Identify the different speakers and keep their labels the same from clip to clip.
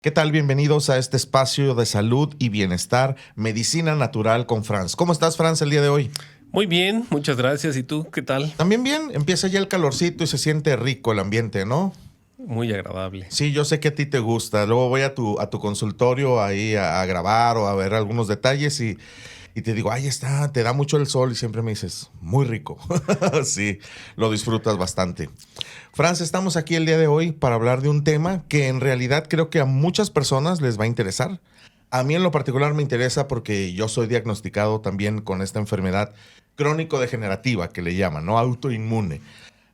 Speaker 1: ¿Qué tal? Bienvenidos a este espacio de salud y bienestar, Medicina Natural con Franz. ¿Cómo estás, Franz, el día de hoy?
Speaker 2: Muy bien, muchas gracias. ¿Y tú qué tal?
Speaker 1: También bien, empieza ya el calorcito y se siente rico el ambiente, ¿no?
Speaker 2: Muy agradable.
Speaker 1: Sí, yo sé que a ti te gusta. Luego voy a tu consultorio ahí a grabar o a ver algunos detalles y te digo, ahí está, te da mucho el sol y siempre me dices, muy rico. Sí, lo disfrutas bastante. Franz, estamos aquí el día de hoy para hablar de un tema que en realidad creo que a muchas personas les va a interesar. A mí en lo particular me interesa porque yo soy diagnosticado también con esta enfermedad crónico-degenerativa que le llaman, ¿no? Autoinmune,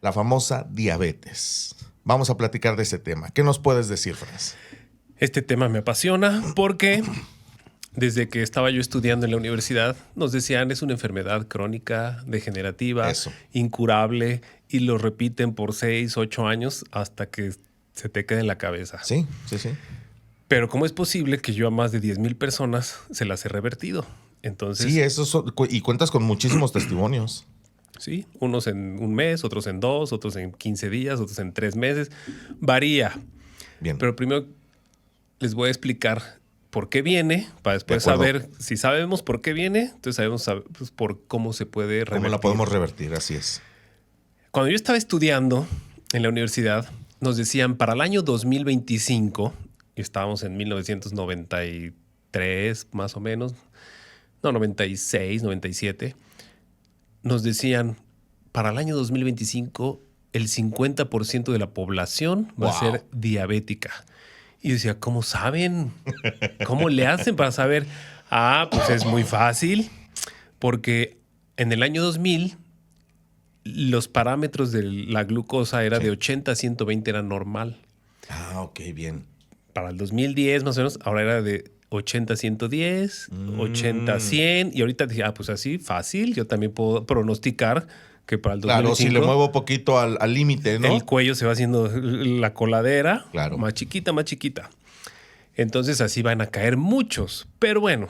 Speaker 1: la famosa diabetes. Vamos a platicar de ese tema. ¿Qué nos puedes decir, Franz?
Speaker 2: Este tema me apasiona porque desde que estaba yo estudiando en la universidad nos decían es una enfermedad crónica, degenerativa,
Speaker 1: Eso.
Speaker 2: incurable y lo repiten por 6, 8 años hasta que se te quede en la cabeza.
Speaker 1: Sí, sí, sí.
Speaker 2: Pero ¿cómo es posible que yo a más de 10,000 personas se las he revertido? Entonces,
Speaker 1: Sí, y cuentas con muchísimos testimonios.
Speaker 2: sí, unos en un mes, otros en 2, otros en 15 días, otros en 3 meses. Varía.
Speaker 1: Bien.
Speaker 2: Pero primero les voy a explicar por qué viene, para después
Speaker 1: De acuerdo.
Speaker 2: saber, si sabemos por qué viene, entonces sabemos pues, por cómo se puede revertir.
Speaker 1: ¿Cómo la podemos revertir? Así es.
Speaker 2: Cuando yo estaba estudiando en la universidad, nos decían para el año 2025, y estábamos en 1993 más o menos, no, 96, 97, nos decían para el año 2025 el 50% de la población va a ser diabética. Y yo decía, ¿cómo saben? ¿Cómo le hacen para saber? Ah, pues es muy fácil, porque en el año 2000 los parámetros de la glucosa era de 80 a 120, era normal.
Speaker 1: Ah, ok, bien.
Speaker 2: Para el 2010 más o menos, ahora era de 80 a 110, 80 a 100, y ahorita dije, pues así, fácil, yo también puedo pronosticar que para el 2025...
Speaker 1: Claro, si le muevo poquito al límite, ¿no?
Speaker 2: El cuello se va haciendo la coladera,
Speaker 1: Claro.
Speaker 2: más chiquita, más chiquita. Entonces así van a caer muchos. Pero bueno,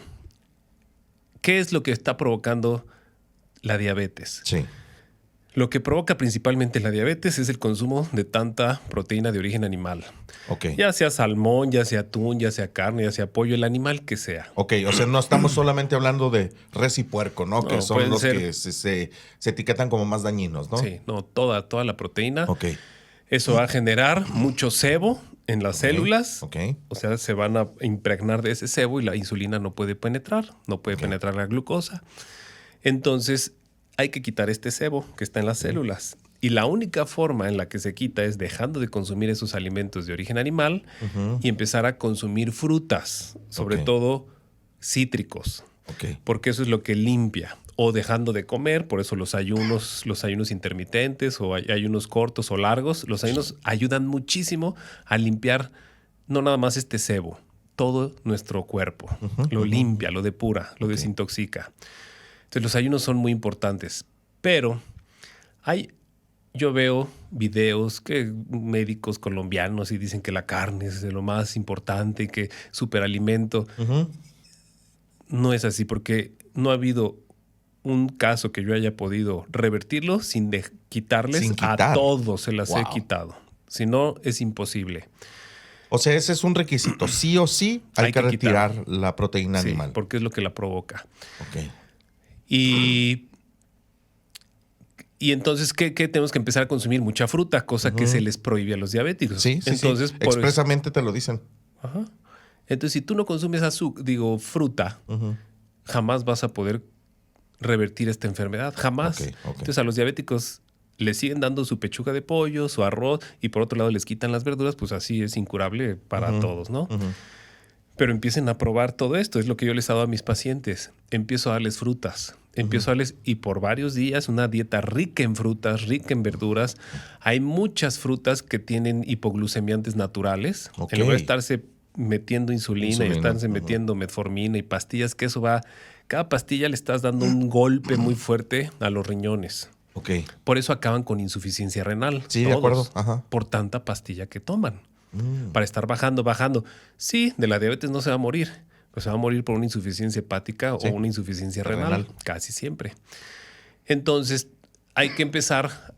Speaker 2: ¿qué es lo que está provocando la diabetes?
Speaker 1: Sí.
Speaker 2: Lo que provoca principalmente la diabetes es el consumo de tanta proteína de origen animal.
Speaker 1: Ok.
Speaker 2: Ya sea salmón, ya sea atún, ya sea carne, ya sea pollo, el animal que sea.
Speaker 1: Ok, o sea, no estamos solamente hablando de res y puerco, ¿no? Que son
Speaker 2: pueden
Speaker 1: los
Speaker 2: ser-
Speaker 1: que se etiquetan como más dañinos, ¿no?
Speaker 2: Sí, no, toda la proteína.
Speaker 1: Ok,
Speaker 2: Eso va a generar mucho sebo en las células.
Speaker 1: ok.
Speaker 2: O sea, se van a impregnar de ese sebo y la insulina no puede penetrar, no puede penetrar la glucosa. Entonces, hay que quitar este sebo que está en las células. Y la única forma en la que se quita es dejando de consumir esos alimentos de origen animal y empezar a consumir frutas, sobre
Speaker 1: Ok.
Speaker 2: todo cítricos,
Speaker 1: Ok.
Speaker 2: porque eso es lo que limpia. O dejando de comer, por eso los ayunos intermitentes o ayunos cortos o largos, los ayunos ayudan muchísimo a limpiar no nada más este sebo, todo nuestro cuerpo. Lo limpia, lo depura, lo desintoxica. Entonces los ayunos son muy importantes, pero yo veo videos que médicos colombianos y dicen que la carne es de lo más importante y que superalimento. No es así porque no ha habido un caso que yo haya podido revertirlo sin quitarles.
Speaker 1: Sin
Speaker 2: A
Speaker 1: quitar.
Speaker 2: todos se las he
Speaker 1: Wow.
Speaker 2: quitado. Si no, es imposible.
Speaker 1: O sea, ese es un requisito. Sí o sí hay que
Speaker 2: quitar.
Speaker 1: retirar la proteína
Speaker 2: Sí,
Speaker 1: animal.
Speaker 2: porque es lo que la provoca.
Speaker 1: Ok.
Speaker 2: Y entonces, ¿qué tenemos que empezar a consumir? Mucha fruta, cosa que se les prohíbe a los diabéticos.
Speaker 1: Sí, sí,
Speaker 2: Entonces,
Speaker 1: sí. Expresamente te lo dicen.
Speaker 2: Ajá. Entonces, si tú no consumes fruta, jamás vas a poder revertir esta enfermedad. Jamás.
Speaker 1: Ok.
Speaker 2: Entonces, a los diabéticos les siguen dando su pechuga de pollo, su arroz, y por otro lado les quitan las verduras, pues así es incurable para todos, ¿no? Pero empiecen a probar todo esto. Es lo que yo les he dado a mis pacientes. Empiezo a darles frutas. Empiezo a darles, y por varios días, una dieta rica en frutas, rica en verduras. Hay muchas frutas que tienen hipoglucemiantes naturales.
Speaker 1: Ok.
Speaker 2: En lugar de estarse metiendo insulina y estarse
Speaker 1: Ujú.
Speaker 2: metiendo metformina y pastillas, que eso va... Cada pastilla le estás dando un golpe muy fuerte a los riñones.
Speaker 1: Ok.
Speaker 2: Por eso acaban con insuficiencia renal.
Speaker 1: Sí, de acuerdo. Ajá.
Speaker 2: Por tanta pastilla que toman. Para estar bajando. Sí, de la diabetes no se va a morir, pues se va a morir por una insuficiencia hepática
Speaker 1: Sí.
Speaker 2: o una insuficiencia renal, casi siempre. Entonces, hay que empezar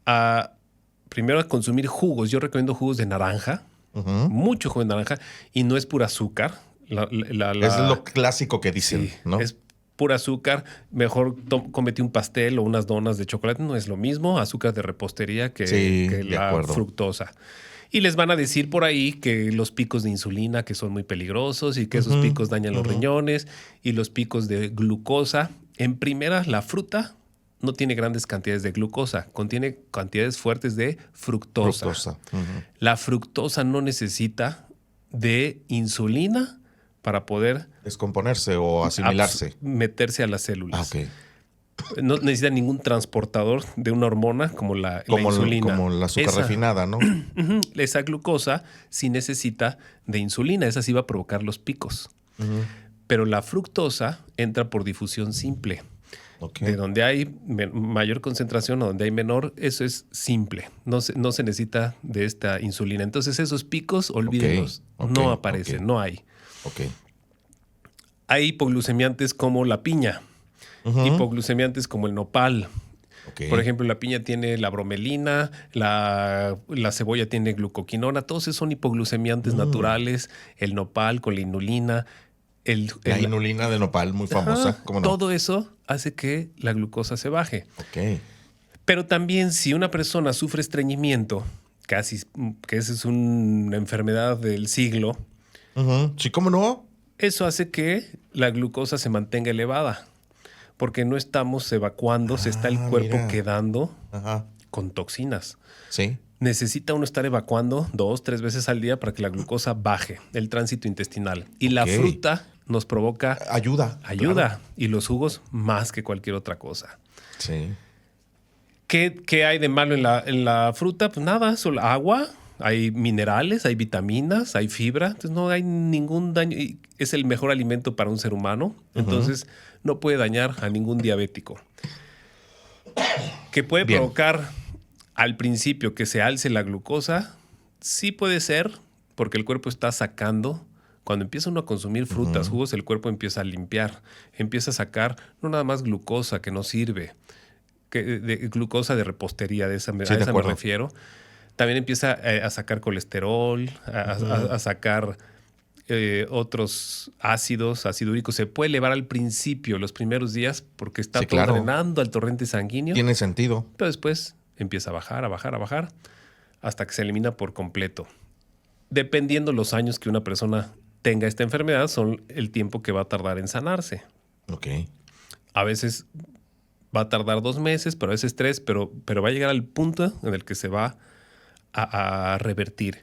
Speaker 2: primero a consumir jugos. Yo recomiendo jugos de naranja, Mucho jugo de naranja. Y no es pura azúcar.
Speaker 1: Es lo clásico que dicen,
Speaker 2: Sí,
Speaker 1: ¿no?
Speaker 2: es pura azúcar. Mejor cómete un pastel o unas donas de chocolate. No es lo mismo azúcar de repostería que,
Speaker 1: Sí,
Speaker 2: que
Speaker 1: de
Speaker 2: la
Speaker 1: acuerdo.
Speaker 2: fructosa. Y les van a decir por ahí que los picos de insulina que son muy peligrosos y que esos picos dañan los riñones y los picos de glucosa. En primera, la fruta no tiene grandes cantidades de glucosa, contiene cantidades fuertes de fructosa. La fructosa no necesita de insulina para poder
Speaker 1: Descomponerse o asimilarse.
Speaker 2: meterse a las células.
Speaker 1: Ok.
Speaker 2: No necesita ningún transportador de una hormona como la
Speaker 1: Como
Speaker 2: insulina.
Speaker 1: como la azúcar refinada, ¿no?
Speaker 2: Esa glucosa sí necesita de insulina. Esa sí va a provocar los picos. Pero la fructosa entra por difusión simple.
Speaker 1: Ok.
Speaker 2: De donde hay mayor concentración o donde hay menor, eso es simple. No se necesita de esta insulina. Entonces esos picos, olvídenlos. No aparecen, no hay.
Speaker 1: Ok.
Speaker 2: Hay hipoglucemiantes como la piña. Hipoglucemiantes como el nopal.
Speaker 1: Ok.
Speaker 2: Por ejemplo, la piña tiene la bromelina, la cebolla tiene glucoquinona. Todos esos son hipoglucemiantes naturales. El nopal con la inulina.
Speaker 1: La inulina de nopal, muy famosa. ¿Cómo no?
Speaker 2: Todo eso hace que la glucosa se baje.
Speaker 1: Ok.
Speaker 2: Pero también si una persona sufre estreñimiento, que esa es una enfermedad del siglo,
Speaker 1: Sí, ¿cómo no?
Speaker 2: eso hace que la glucosa se mantenga elevada. Porque no estamos evacuando, se está el cuerpo quedando con toxinas.
Speaker 1: Sí.
Speaker 2: Necesita uno estar evacuando 2-3 veces al día para que la glucosa baje, el tránsito intestinal. Y la fruta nos provoca
Speaker 1: ayuda. Claro.
Speaker 2: Y los jugos más que cualquier otra cosa.
Speaker 1: Sí.
Speaker 2: ¿Qué hay de malo en la fruta? Pues nada, solo agua, hay minerales, hay vitaminas, hay fibra. Entonces no hay ningún daño. Y es el mejor alimento para un ser humano. Entonces no puede dañar a ningún diabético. ¿Que puede provocar al principio que se alce la glucosa? Sí puede ser, porque el cuerpo está sacando. Cuando empieza uno a consumir frutas, jugos, el cuerpo empieza a limpiar. Empieza a sacar no nada más glucosa que no sirve, glucosa de repostería, a esa me refiero. También empieza a sacar colesterol, a sacar otros ácidos, ácido úrico. Se puede elevar al principio, los primeros días, porque está todo drenando al torrente sanguíneo.
Speaker 1: Tiene sentido.
Speaker 2: Pero después empieza a bajar, hasta que se elimina por completo. Dependiendo los años que una persona tenga esta enfermedad, son el tiempo que va a tardar en sanarse.
Speaker 1: Ok.
Speaker 2: A veces va a tardar 2 meses, pero a veces 3, pero va a llegar al punto en el que se va a revertir.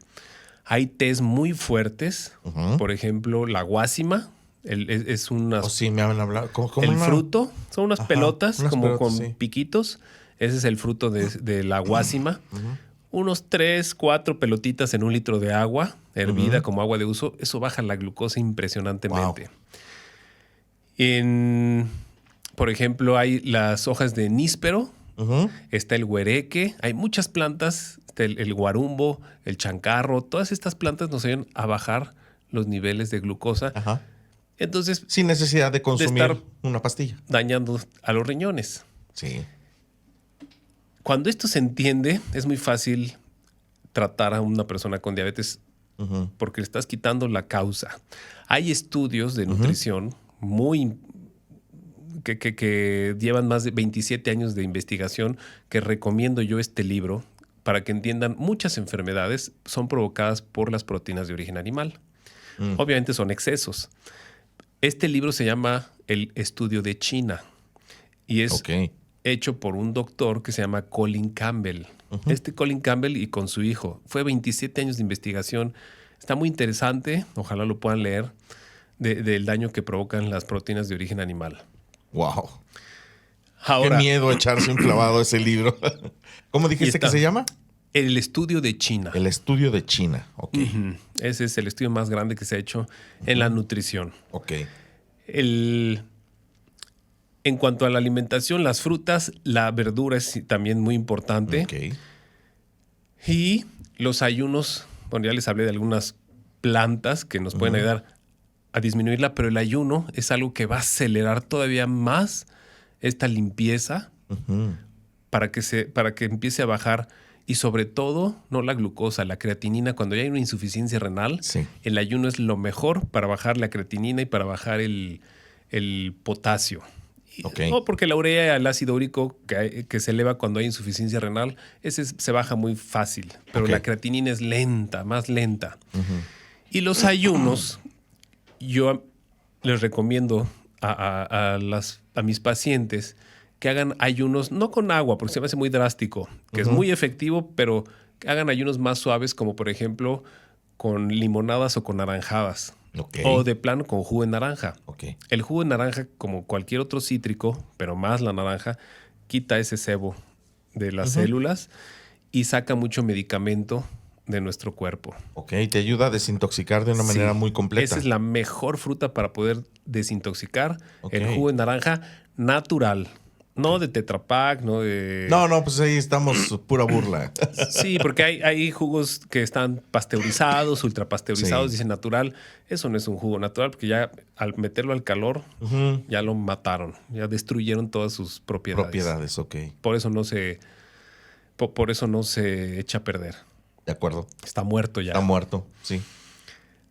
Speaker 2: Hay tés muy fuertes, por ejemplo, la guasima. Es unas...
Speaker 1: sí, me han hablado.
Speaker 2: El fruto, son unas pelotas con piquitos. Ese es el fruto de la guasima. Unos 3, 4 pelotitas en 1 litro de agua, hervida como agua de uso. Eso baja la glucosa impresionantemente.
Speaker 1: Wow.
Speaker 2: Por ejemplo, hay las hojas de níspero, está el huereque, hay muchas plantas, está el guarumbo, el chancarro, todas estas plantas nos ayudan a bajar los niveles de glucosa. Entonces,
Speaker 1: sin necesidad de consumir una pastilla.
Speaker 2: Dañando a los riñones.
Speaker 1: Sí.
Speaker 2: Cuando esto se entiende, es muy fácil tratar a una persona con diabetes porque le estás quitando la causa. Hay estudios de nutrición que llevan más de 27 años de investigación, que recomiendo yo este libro para que entiendan muchas enfermedades son provocadas por las proteínas de origen animal. Obviamente son excesos. Este libro se llama El Estudio de China y es hecho por un doctor que se llama Colin Campbell. Colin Campbell y con su hijo. Fue 27 años de investigación. Está muy interesante. Ojalá lo puedan leer del daño que provocan las proteínas de origen animal.
Speaker 1: Wow.
Speaker 2: Ahora,
Speaker 1: qué miedo echarse un clavado a ese libro. ¿Cómo dijiste que se llama?
Speaker 2: El Estudio de China.
Speaker 1: El Estudio de China. Ok.
Speaker 2: Ese es el estudio más grande que se ha hecho en la nutrición.
Speaker 1: Ok.
Speaker 2: En cuanto a la alimentación, las frutas, la verdura es también muy importante.
Speaker 1: Ok.
Speaker 2: Y los ayunos, bueno, ya les hablé de algunas plantas que nos pueden ayudar a disminuirla, pero el ayuno es algo que va a acelerar todavía más esta limpieza para que empiece a bajar Y sobre todo, no la glucosa, la creatinina. Cuando ya hay una insuficiencia renal,
Speaker 1: Sí.
Speaker 2: el ayuno es lo mejor para bajar la creatinina y para bajar el potasio.
Speaker 1: Ok.
Speaker 2: No, porque la urea, el ácido úrico que se eleva cuando hay insuficiencia renal, ese se baja muy fácil. Pero
Speaker 1: Ok.
Speaker 2: la creatinina es lenta, más lenta. Y los ayunos, yo les recomiendo a mis pacientes que hagan ayunos, no con agua, porque se me hace muy drástico, que es muy efectivo, pero que hagan ayunos más suaves, como por ejemplo con limonadas o con naranjadas.
Speaker 1: Ok.
Speaker 2: O de plano con jugo de naranja.
Speaker 1: Ok.
Speaker 2: El jugo de naranja, como cualquier otro cítrico, pero más la naranja, quita ese sebo de las células y saca mucho medicamento de nuestro cuerpo.
Speaker 1: Ok, te ayuda a desintoxicar de una
Speaker 2: Sí,
Speaker 1: manera muy completa.
Speaker 2: Esa es la mejor fruta para poder desintoxicar.
Speaker 1: Ok.
Speaker 2: El jugo de naranja natural. No de Tetra Pak, no de...
Speaker 1: No, pues ahí estamos pura burla.
Speaker 2: Sí, porque hay jugos que están pasteurizados, ultrapasteurizados,
Speaker 1: Sí.
Speaker 2: dicen natural. Eso no es un jugo natural porque ya al meterlo al calor ya lo mataron, ya destruyeron todas sus propiedades.
Speaker 1: Ok.
Speaker 2: Por eso no se echa a perder.
Speaker 1: De acuerdo.
Speaker 2: Está muerto ya.
Speaker 1: Está muerto, sí.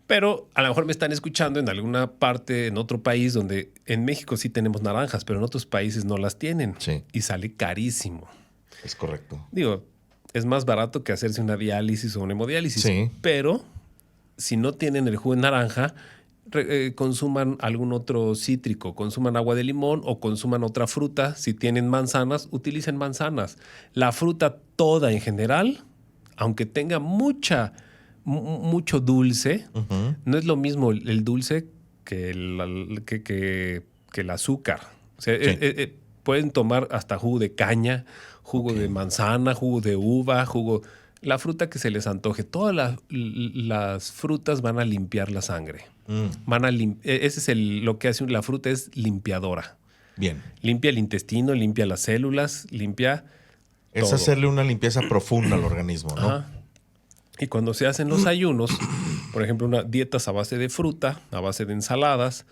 Speaker 2: Pero a lo mejor me están escuchando en alguna parte, en otro país, donde en México sí tenemos naranjas, pero en otros países no las tienen.
Speaker 1: Sí.
Speaker 2: Y sale carísimo.
Speaker 1: Es correcto.
Speaker 2: Digo, es más barato que hacerse una diálisis o una hemodiálisis.
Speaker 1: Sí.
Speaker 2: Pero si no tienen el jugo de naranja, consuman algún otro cítrico, consuman agua de limón o consuman otra fruta. Si tienen manzanas, utilicen manzanas. La fruta toda en general, aunque tenga mucho dulce, no es lo mismo el dulce que el azúcar. O sea,
Speaker 1: Sí.
Speaker 2: pueden tomar hasta jugo de caña, jugo de manzana, jugo de uva, la fruta que se les antoje. Todas las frutas van a limpiar la sangre. Ese es lo que hace la fruta, es limpiadora.
Speaker 1: Bien.
Speaker 2: Limpia el intestino, limpia las células, limpia
Speaker 1: Es
Speaker 2: todo.
Speaker 1: hacerle una limpieza profunda al organismo, ¿no?
Speaker 2: Ajá. Y cuando se hacen los ayunos, por ejemplo, dietas a base de fruta, a base de ensaladas,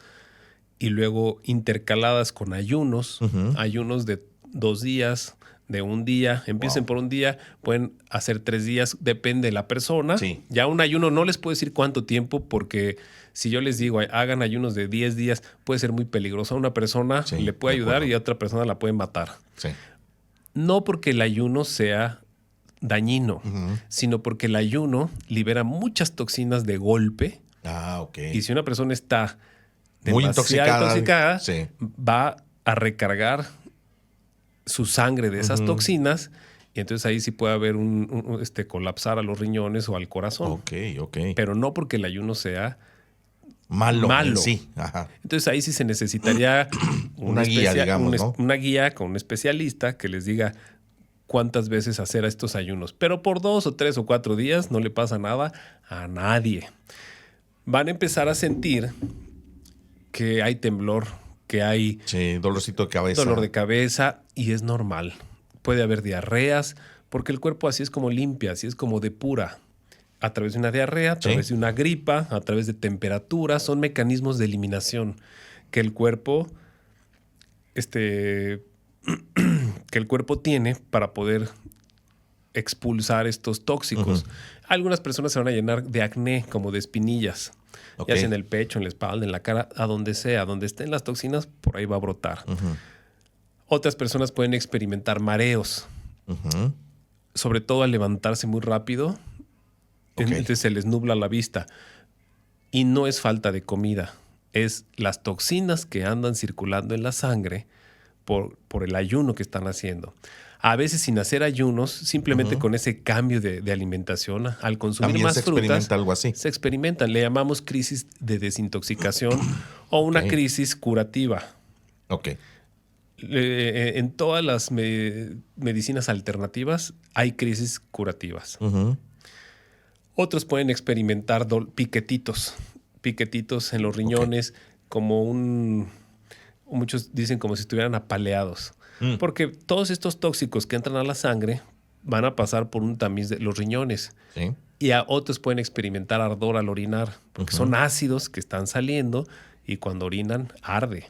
Speaker 2: y luego intercaladas con ayunos, ayunos de 2 días, de 1 día, empiecen por 1 día, pueden hacer 3 días, depende de la persona.
Speaker 1: Sí.
Speaker 2: Ya un ayuno no les puedo decir cuánto tiempo, porque si yo les digo hagan ayunos de 10 días, puede ser muy peligroso. A una persona
Speaker 1: Sí,
Speaker 2: le puede
Speaker 1: de
Speaker 2: ayudar
Speaker 1: acuerdo.
Speaker 2: y a otra persona la puede matar.
Speaker 1: Sí.
Speaker 2: No porque el ayuno sea dañino, sino porque el ayuno libera muchas toxinas de golpe.
Speaker 1: Ah, ok.
Speaker 2: Y si una persona está
Speaker 1: Muy
Speaker 2: demasiado intoxicada,
Speaker 1: sí.
Speaker 2: va a recargar su sangre de esas toxinas y entonces ahí sí puede haber colapsar a los riñones o al corazón.
Speaker 1: Ok.
Speaker 2: Pero no porque el ayuno sea
Speaker 1: Malo.
Speaker 2: malo.
Speaker 1: Sí, ajá.
Speaker 2: Entonces ahí sí se necesitaría
Speaker 1: Una guía, digamos, ¿no?
Speaker 2: una guía con un especialista que les diga cuántas veces hacer estos ayunos. Pero por 2 o 3 o 4 días no le pasa nada a nadie. Van a empezar a sentir que hay temblor, que hay
Speaker 1: Sí, dolorcito de cabeza.
Speaker 2: dolor de cabeza y es normal. Puede haber diarreas porque el cuerpo así es como limpia, así es como depura. A través de una diarrea, a través de una gripa, a través de temperatura, son mecanismos de eliminación que el cuerpo que el cuerpo tiene para poder expulsar estos tóxicos. Algunas personas se van a llenar de acné, como de espinillas.
Speaker 1: Ok.
Speaker 2: Ya sea en el pecho, en la espalda, en la cara, a donde sea, donde estén las toxinas, por ahí va a brotar. Otras personas pueden experimentar mareos, sobre todo al levantarse muy rápido.
Speaker 1: Ok.
Speaker 2: Entonces se les nubla la vista. Y no es falta de comida, es las toxinas que andan circulando en la sangre por el ayuno que están haciendo. A veces sin hacer ayunos, simplemente con ese cambio de alimentación, al consumir
Speaker 1: También
Speaker 2: más
Speaker 1: se
Speaker 2: frutas,
Speaker 1: experimenta algo así.
Speaker 2: se experimentan. Le llamamos crisis de desintoxicación o una
Speaker 1: Ok.
Speaker 2: crisis curativa.
Speaker 1: Ok.
Speaker 2: En todas las medicinas alternativas hay crisis curativas. Otros pueden experimentar piquetitos en los riñones, como muchos dicen como si estuvieran apaleados. Porque todos estos tóxicos que entran a la sangre van a pasar por un tamiz de los riñones.
Speaker 1: Sí.
Speaker 2: Y a otros pueden experimentar ardor al orinar, porque son ácidos que están saliendo y cuando orinan arde.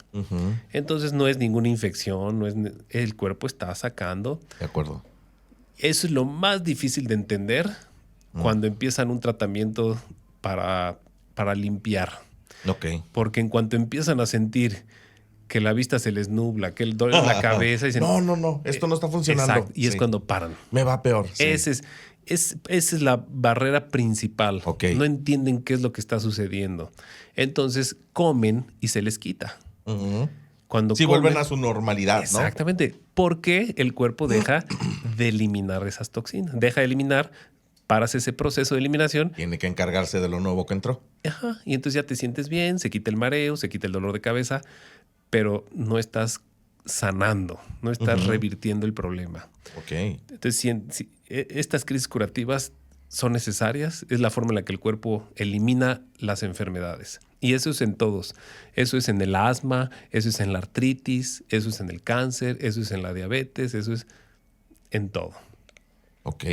Speaker 2: Entonces no es ninguna infección, el cuerpo está sacando
Speaker 1: De acuerdo.
Speaker 2: Eso es lo más difícil de entender cuando empiezan un tratamiento para limpiar.
Speaker 1: Ok.
Speaker 2: Porque en cuanto empiezan a sentir que la vista se les nubla, que el dolor en la cabeza, dicen,
Speaker 1: No, esto no está funcionando.
Speaker 2: Exacto, y es
Speaker 1: Sí.
Speaker 2: cuando paran.
Speaker 1: Me va peor. Sí.
Speaker 2: Esa es la barrera principal.
Speaker 1: Ok.
Speaker 2: No entienden qué es lo que está sucediendo. Entonces comen y se les quita.
Speaker 1: Ujú.
Speaker 2: Cuando
Speaker 1: Sí,
Speaker 2: comen,
Speaker 1: vuelven a su normalidad, ¿no?
Speaker 2: exactamente. Porque el cuerpo deja de eliminar esas toxinas. Deja de eliminar, paras ese proceso de eliminación.
Speaker 1: Tiene que encargarse de lo nuevo que entró.
Speaker 2: Ajá, y entonces ya te sientes bien, se quita el mareo, se quita el dolor de cabeza, pero no estás sanando, no estás revirtiendo el problema.
Speaker 1: Ok.
Speaker 2: Entonces, estas crisis curativas son necesarias, es la forma en la que el cuerpo elimina las enfermedades. Y eso es en todos. Eso es en el asma, eso es en la artritis, eso es en el cáncer, eso es en la diabetes, eso es en todo.
Speaker 1: Ok.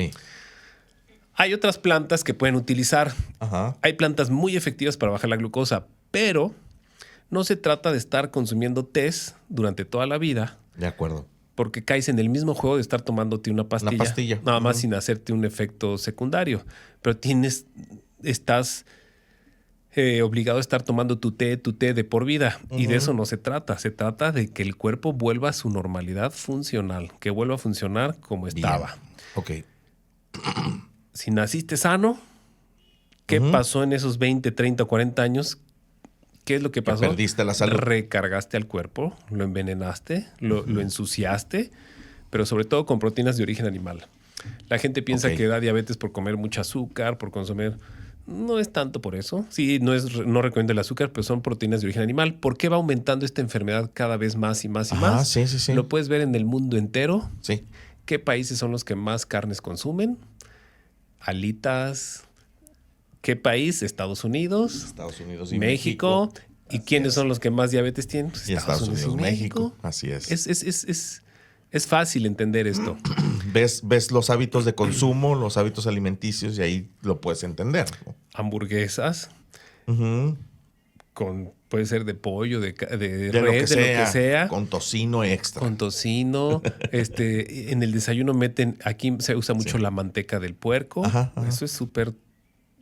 Speaker 2: Hay otras plantas que pueden utilizar.
Speaker 1: Ajá.
Speaker 2: Hay plantas muy efectivas para bajar la glucosa, pero no se trata de estar consumiendo tés durante toda la vida,
Speaker 1: De acuerdo.
Speaker 2: porque caes en el mismo juego de estar tomándote una pastilla.
Speaker 1: Una pastilla.
Speaker 2: Nada más sin hacerte un efecto secundario. Pero estás obligado a estar tomando tu té de por vida. Y de eso no se trata. Se trata de que el cuerpo vuelva a su normalidad funcional, que vuelva a funcionar como estaba.
Speaker 1: Ok.
Speaker 2: Si naciste sano, ¿qué pasó en esos 20, 30 o 40 años? ¿Qué es lo que pasó?
Speaker 1: Perdiste la salud.
Speaker 2: Recargaste al cuerpo, lo envenenaste, lo ensuciaste, pero sobre todo con proteínas de origen animal. La gente piensa que da diabetes por comer mucho azúcar, por consumir... No es tanto por eso. Sí, no recomiendo el azúcar, pero son proteínas de origen animal. ¿Por qué va aumentando esta enfermedad cada vez más y más y más?
Speaker 1: Sí.
Speaker 2: Lo puedes ver en el mundo entero.
Speaker 1: Sí.
Speaker 2: ¿Qué países son los que más carnes consumen? Alitas. ¿Qué país? Estados Unidos.
Speaker 1: Estados Unidos y
Speaker 2: México. ¿Y quiénes son los que más diabetes tienen?
Speaker 1: Y Estados Unidos y México. Así es.
Speaker 2: Es fácil entender esto.
Speaker 1: Ves los hábitos de consumo, los hábitos alimenticios y ahí lo puedes entender, ¿no?
Speaker 2: Hamburguesas. Puede ser de pollo, de res,
Speaker 1: lo que
Speaker 2: de lo que sea.
Speaker 1: Con tocino extra.
Speaker 2: Con tocino. En el desayuno aquí se usa mucho la manteca del puerco.
Speaker 1: Ajá.
Speaker 2: Eso es súper,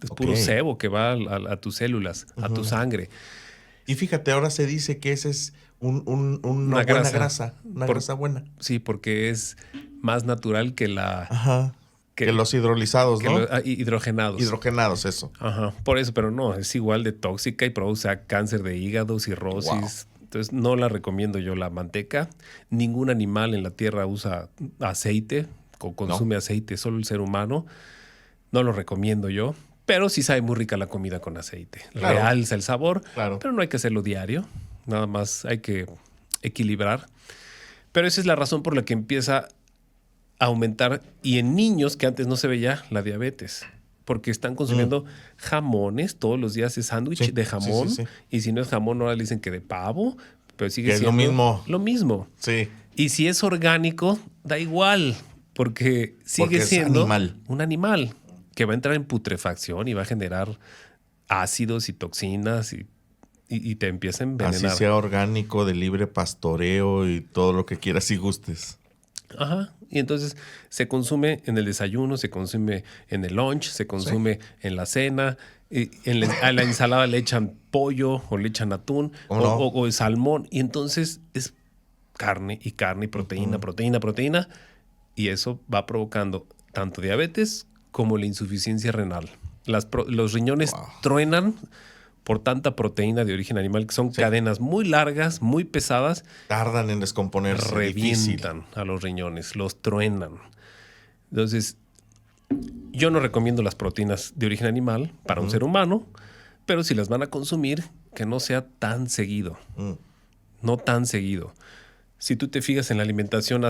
Speaker 2: es puro sebo que va a tus células, a tu sangre.
Speaker 1: Y fíjate, ahora se dice que ese es una buena grasa. Una grasa buena.
Speaker 2: Sí, porque es más natural que
Speaker 1: que los hidrolizados, ¿no?
Speaker 2: Hidrogenados.
Speaker 1: Hidrogenados, eso.
Speaker 2: Ajá. Por eso, pero no, es igual de tóxica y produce cáncer de hígado, cirrosis. Wow. Entonces, no la recomiendo yo la manteca. Ningún animal en la tierra usa aceite o consume aceite, solo el ser humano. No lo recomiendo yo. Pero sí sabe muy rica la comida con aceite. Claro. Realza el sabor, pero no hay que hacerlo diario. Nada más hay que equilibrar. Pero esa es la razón por la que empieza a aumentar. Y en niños que antes no se veía la diabetes. Porque están consumiendo jamones. Todos los días es sándwich de jamón. Sí. Y si no es jamón, ahora le dicen que de pavo. Pero sigue siendo lo mismo.
Speaker 1: Sí.
Speaker 2: Y si es orgánico, da igual. Porque sigue siendo un animal que va a entrar en putrefacción y va a generar ácidos y toxinas y te empieza a envenenar.
Speaker 1: Así sea orgánico, de libre pastoreo y todo lo que quieras y gustes.
Speaker 2: Ajá. Y entonces se consume en el desayuno, se consume en el lunch, se consume en la cena. A la ensalada le echan pollo o le echan atún o salmón. Y entonces es carne y proteína, proteína. Y eso va provocando tanto diabetes como la insuficiencia renal. Los riñones truenan por tanta proteína de origen animal, que son cadenas muy largas, muy pesadas.
Speaker 1: Tardan en descomponerse.
Speaker 2: Revientan a los riñones, los truenan. Entonces, yo no recomiendo las proteínas de origen animal para un ser humano, pero si las van a consumir, que no sea tan seguido. No tan seguido. Si tú te fijas en la alimentación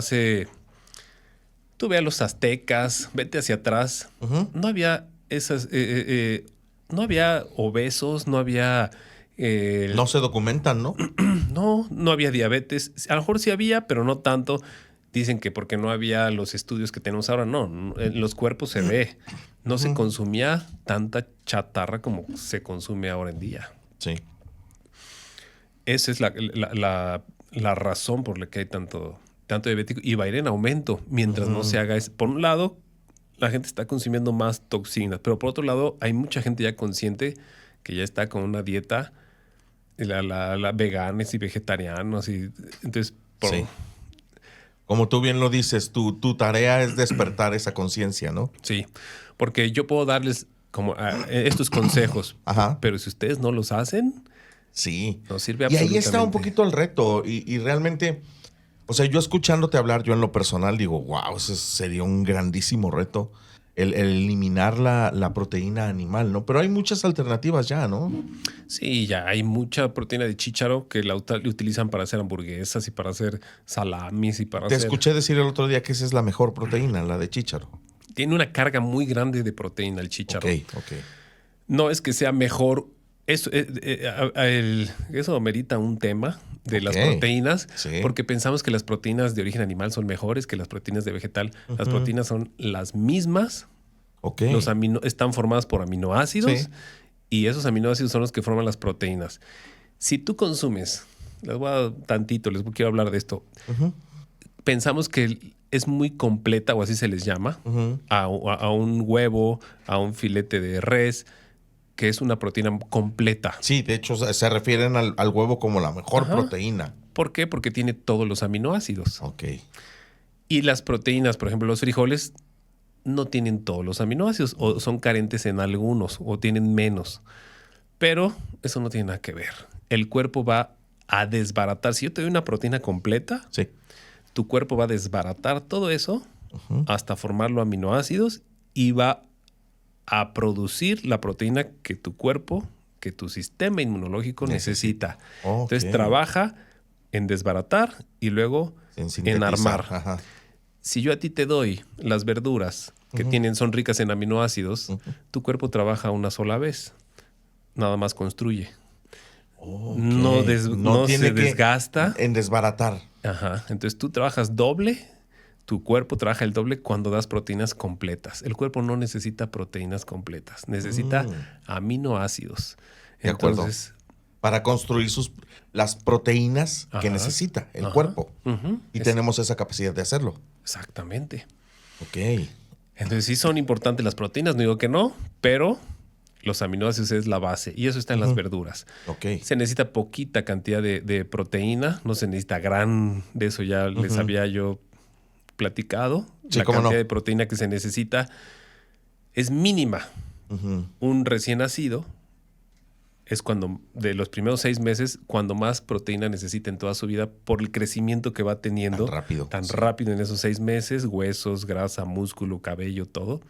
Speaker 2: tú ve a los aztecas, vete hacia atrás. No había no había obesos, no había...
Speaker 1: no se documentan, ¿no?
Speaker 2: No había diabetes. A lo mejor sí había, pero no tanto. Dicen que porque no había los estudios que tenemos ahora. No, en los cuerpos se ve. No se consumía tanta chatarra como se consume ahora en día.
Speaker 1: Sí.
Speaker 2: Esa es la razón por la que hay tanto diabético, y va a ir en aumento mientras no se haga eso. Por un lado, la gente está consumiendo más toxinas, pero por otro lado, hay mucha gente ya consciente que ya está con una dieta, la veganes y vegetarianos. Y, entonces,
Speaker 1: Sí. Como tú bien lo dices, tu tarea es despertar esa conciencia, ¿no?
Speaker 2: Sí, porque yo puedo darles como estos consejos,
Speaker 1: Ajá.
Speaker 2: pero si ustedes no los hacen,
Speaker 1: Sí.
Speaker 2: no sirve
Speaker 1: Y
Speaker 2: absolutamente.
Speaker 1: ahí está un poquito el reto. Y realmente, o sea, yo escuchándote hablar, yo en lo personal digo, wow, ese sería un grandísimo reto. El eliminar la proteína animal, ¿no? Pero hay muchas alternativas ya, ¿no?
Speaker 2: Sí, ya hay mucha proteína de chícharo que la utilizan para hacer hamburguesas y para hacer salamis y para
Speaker 1: Te
Speaker 2: hacer...
Speaker 1: escuché decir el otro día que esa es la mejor proteína, la de chícharo.
Speaker 2: Tiene una carga muy grande de proteína el chícharo.
Speaker 1: Ok.
Speaker 2: No es que sea mejor. Eso amerita un tema de las proteínas,
Speaker 1: Sí.
Speaker 2: porque pensamos que las proteínas de origen animal son mejores que las proteínas de vegetal. Las proteínas son las mismas.
Speaker 1: Ok.
Speaker 2: Están formadas por aminoácidos,
Speaker 1: Sí.
Speaker 2: y esos aminoácidos son los que forman las proteínas. Si tú consumes, les quiero hablar de esto. Pensamos que es muy completa, o así se les llama, a un huevo, a un filete de res, que es una proteína completa.
Speaker 1: Sí, de hecho se refieren al huevo como la mejor proteína.
Speaker 2: ¿Por qué? Porque tiene todos los aminoácidos.
Speaker 1: Ok.
Speaker 2: Y las proteínas, por ejemplo, los frijoles, no tienen todos los aminoácidos, o son carentes en algunos, o tienen menos. Pero eso no tiene nada que ver. El cuerpo va a desbaratar. Si yo te doy una proteína completa,
Speaker 1: Sí.
Speaker 2: tu cuerpo va a desbaratar todo eso hasta formarlo aminoácidos, y va a producir la proteína que tu cuerpo, que tu sistema inmunológico necesita.
Speaker 1: Okay.
Speaker 2: Entonces trabaja en desbaratar y luego en armar.
Speaker 1: Ajá.
Speaker 2: Si yo a ti te doy las verduras que son ricas en aminoácidos, tu cuerpo trabaja una sola vez. Nada más construye.
Speaker 1: Okay.
Speaker 2: No se desgasta.
Speaker 1: En desbaratar.
Speaker 2: Ajá. Entonces tú trabajas doble. Tu cuerpo trabaja el doble cuando das proteínas completas. El cuerpo no necesita proteínas completas. Necesita aminoácidos.
Speaker 1: De acuerdo.
Speaker 2: Entonces,
Speaker 1: para construir las proteínas que necesita el cuerpo. Y tenemos esa capacidad de hacerlo.
Speaker 2: Exactamente.
Speaker 1: Ok.
Speaker 2: Entonces sí son importantes las proteínas, no digo que no, pero los aminoácidos es la base, y eso está en las verduras.
Speaker 1: Ok.
Speaker 2: Se necesita poquita cantidad de proteína, no se necesita gran, de eso ya les había yo platicado.
Speaker 1: Sí,
Speaker 2: la cantidad de proteína que se necesita es mínima. Un recién nacido es cuando, de los primeros 6 meses, cuando más proteína necesita en toda su vida, por el crecimiento que va teniendo. Tan rápido en esos 6 meses, huesos, grasa, músculo, cabello, todo.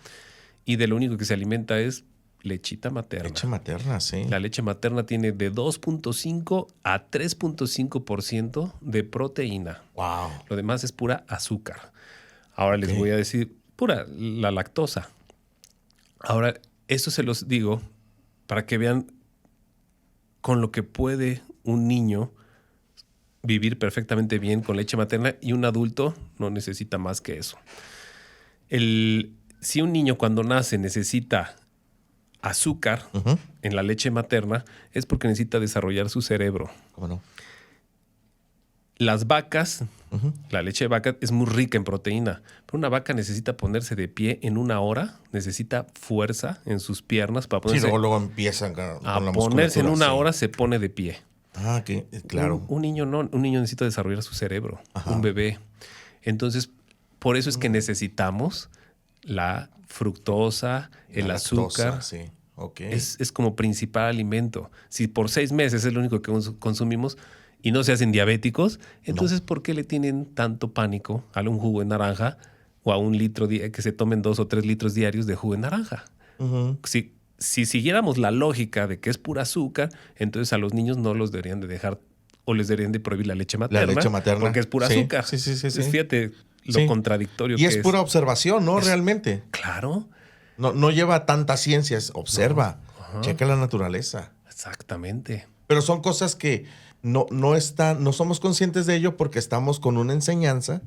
Speaker 2: Y de lo único que se alimenta es lechita materna.
Speaker 1: Leche materna, sí.
Speaker 2: La leche materna tiene de 2.5 a 3.5% de proteína.
Speaker 1: Wow.
Speaker 2: Lo demás es pura azúcar. Ahora les voy a decir la lactosa. Ahora, eso se los digo para que vean con lo que puede un niño vivir perfectamente bien con leche materna, y un adulto no necesita más que eso. Si un niño cuando nace necesita azúcar en la leche materna, es porque necesita desarrollar su cerebro.
Speaker 1: ¿Cómo no?
Speaker 2: Las vacas, la leche de vaca es muy rica en proteína, pero una vaca necesita ponerse de pie en 1 hora, necesita fuerza en sus piernas para ponerse.
Speaker 1: Sí, luego empiezan con la
Speaker 2: ponerse en 1 hora,
Speaker 1: sí.
Speaker 2: se pone de pie.
Speaker 1: Ah, claro.
Speaker 2: Un niño no, un niño necesita desarrollar su cerebro, un bebé. Entonces, por eso es que necesitamos la fructosa, el azúcar.
Speaker 1: Sí. Okay.
Speaker 2: Es como principal alimento. Si por 6 meses es lo único que consumimos y no se hacen diabéticos, entonces ¿por qué le tienen tanto pánico a un jugo de naranja, o a 1 litro, que se tomen 2 o 3 litros diarios de jugo de naranja? Si siguiéramos la lógica de que es pura azúcar, entonces a los niños no los deberían de dejar, o les deberían de prohibir la leche materna.
Speaker 1: La leche materna.
Speaker 2: Porque es pura azúcar.
Speaker 1: Sí.
Speaker 2: Entonces, fíjate lo contradictorio que es.
Speaker 1: Y es pura observación, ¿no? Realmente.
Speaker 2: Claro.
Speaker 1: No lleva tantas ciencias. Observa. Checa la naturaleza.
Speaker 2: Exactamente.
Speaker 1: Pero son cosas que no somos conscientes de ello, porque estamos con una enseñanza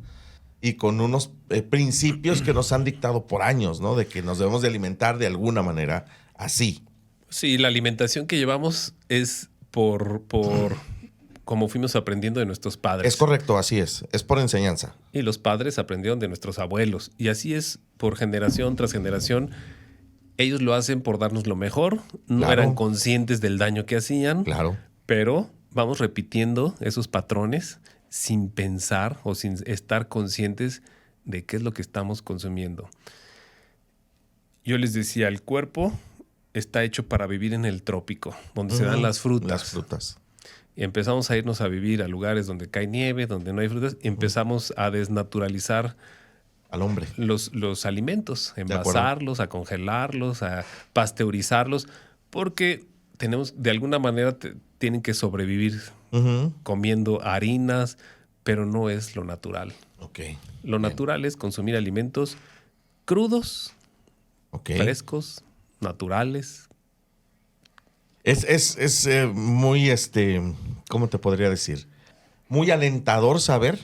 Speaker 1: y con unos principios que nos han dictado por años, ¿no? De que nos debemos de alimentar de alguna manera así.
Speaker 2: Sí, la alimentación que llevamos es como fuimos aprendiendo de nuestros padres.
Speaker 1: Es correcto, así es. Es por enseñanza.
Speaker 2: Y los padres aprendieron de nuestros abuelos. Y así es por generación tras generación. Ellos lo hacen por darnos lo mejor. No
Speaker 1: Claro.
Speaker 2: eran conscientes del daño que hacían.
Speaker 1: Claro.
Speaker 2: Pero vamos repitiendo esos patrones sin pensar o sin estar conscientes de qué es lo que estamos consumiendo. Yo les decía, el cuerpo está hecho para vivir en el trópico, donde se dan las frutas.
Speaker 1: Las frutas.
Speaker 2: Y empezamos a irnos a vivir a lugares donde cae nieve, donde no hay frutas, y empezamos a desnaturalizar
Speaker 1: Al hombre.
Speaker 2: los alimentos,
Speaker 1: acuerdo.
Speaker 2: envasarlos, a congelarlos, a pasteurizarlos, porque tenemos, de alguna manera, tienen que sobrevivir
Speaker 1: Ujú.
Speaker 2: comiendo harinas, pero no es lo natural.
Speaker 1: Ok.
Speaker 2: Lo
Speaker 1: Bien.
Speaker 2: natural es consumir alimentos crudos,
Speaker 1: Ok.
Speaker 2: frescos, naturales.
Speaker 1: Es muy, ¿cómo te podría decir? Muy alentador saber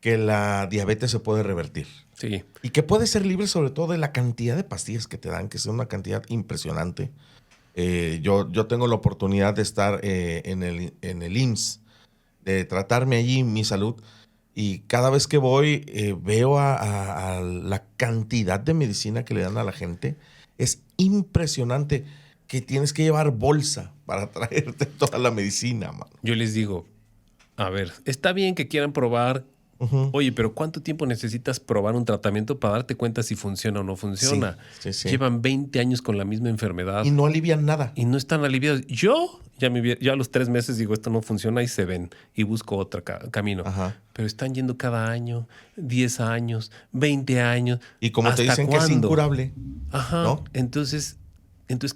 Speaker 1: que la diabetes se puede revertir.
Speaker 2: Sí,
Speaker 1: Y que puede ser libre sobre todo de la cantidad de pastillas que te dan, que es una cantidad impresionante. Yo tengo la oportunidad de estar en el IMSS, de tratarme allí mi salud. Y cada vez que voy veo a la cantidad de medicina que le dan a la gente. Es impresionante que tienes que llevar bolsa para traerte toda la medicina, mano.
Speaker 2: yo les digo, a ver, está bien que quieran probar.
Speaker 1: Ujú.
Speaker 2: Oye, pero ¿cuánto tiempo necesitas probar un tratamiento para darte cuenta si funciona o no funciona?
Speaker 1: Sí.
Speaker 2: Llevan 20 años con la misma enfermedad
Speaker 1: Y no alivian nada.
Speaker 2: y no están aliviados. Yo ya a los 3 meses digo, esto no funciona y se ven y busco otro camino.
Speaker 1: Ajá.
Speaker 2: Pero están yendo cada año, 10 años, 20 años.
Speaker 1: Y como te
Speaker 2: ¿Hasta
Speaker 1: dicen que es
Speaker 2: cuándo?
Speaker 1: incurable.
Speaker 2: Ajá.
Speaker 1: ¿No?
Speaker 2: Entonces,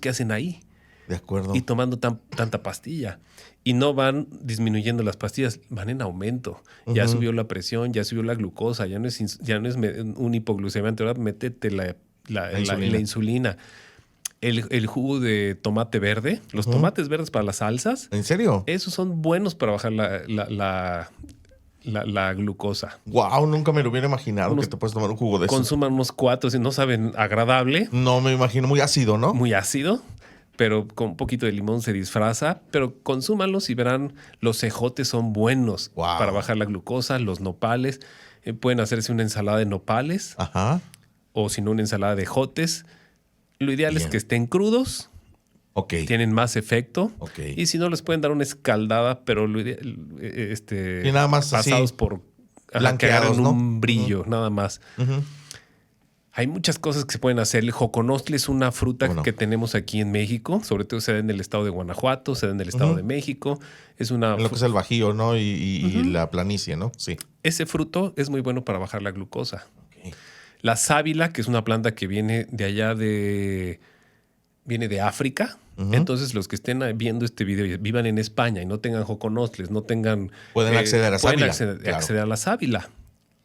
Speaker 2: ¿qué hacen ahí?
Speaker 1: De acuerdo.
Speaker 2: Y tomando tanta pastilla. Y no van disminuyendo las pastillas, van en aumento. Ya
Speaker 1: Ujú.
Speaker 2: subió la presión, ya subió la glucosa, ya no es un hipoglucemiante, ahora métete la
Speaker 1: insulina.
Speaker 2: insulina. El jugo de tomate verde, los tomates verdes para las salsas,
Speaker 1: ¿En serio?
Speaker 2: esos son buenos para bajar la glucosa.
Speaker 1: Wow, nunca me lo hubiera imaginado
Speaker 2: Unos-
Speaker 1: que te puedes tomar un jugo de eso.
Speaker 2: Consuman unos 4, si no saben agradable,
Speaker 1: No me imagino, muy ácido, ¿no?
Speaker 2: muy ácido, pero con un poquito de limón se disfraza. Pero consúmanlos y verán, los ejotes son buenos
Speaker 1: Wow.
Speaker 2: para bajar la glucosa, los nopales. Pueden hacerse una ensalada de nopales
Speaker 1: Ajá.
Speaker 2: o si no una ensalada de ejotes. Lo ideal es
Speaker 1: Bien.
Speaker 2: que estén crudos,
Speaker 1: Ok.
Speaker 2: tienen más efecto.
Speaker 1: Ok.
Speaker 2: Y si no, les pueden dar una escaldada, pero
Speaker 1: Y nada más así,
Speaker 2: pasados por que
Speaker 1: blanqueados,
Speaker 2: agarren
Speaker 1: ¿no?
Speaker 2: un brillo, nada más.
Speaker 1: Ujú.
Speaker 2: Hay muchas cosas que se pueden hacer. El joconostle es una fruta
Speaker 1: ¿Cómo no?
Speaker 2: que tenemos aquí en México, sobre todo se da en el estado de Guanajuato, se da en el estado de México. Es una
Speaker 1: En lo que es el Bajío, ¿no? Y la planicie, ¿no? Sí.
Speaker 2: Ese fruto es muy bueno para bajar la glucosa.
Speaker 1: Ok.
Speaker 2: La sábila, que es una planta que viene de allá viene de África. Entonces, los que estén viendo este video y vivan en España y no tengan joconostles, no tengan...
Speaker 1: Pueden acceder a
Speaker 2: pueden
Speaker 1: sábila, claro.
Speaker 2: acceder a la sábila.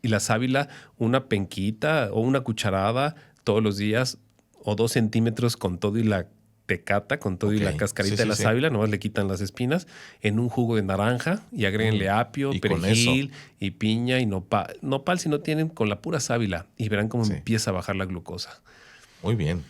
Speaker 2: Y la sábila, una penquita o una cucharada todos los días o 2 centímetros con todo y la tecata, con todo y la
Speaker 1: Ok.
Speaker 2: cascarita
Speaker 1: Sí,
Speaker 2: de la
Speaker 1: sí.
Speaker 2: sábila, nomás le quitan las espinas, en un jugo de naranja y agréguenle apio,
Speaker 1: Y con
Speaker 2: perejil y piña y nopal. Nopal si no tienen, con la pura sábila y verán cómo
Speaker 1: Sí.
Speaker 2: empieza a bajar la glucosa.
Speaker 1: Muy bien.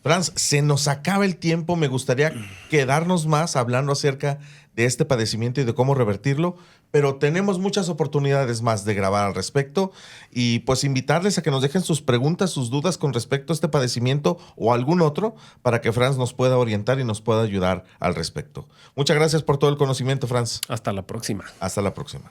Speaker 1: Franz, se nos acaba el tiempo. Me gustaría quedarnos más hablando acerca de este padecimiento y de cómo revertirlo, pero tenemos muchas oportunidades más de grabar al respecto y pues invitarles a que nos dejen sus preguntas, sus dudas con respecto a este padecimiento o algún otro para que Franz nos pueda orientar y nos pueda ayudar al respecto. Muchas gracias por todo el conocimiento, Franz.
Speaker 2: Hasta la próxima.
Speaker 1: Hasta la próxima.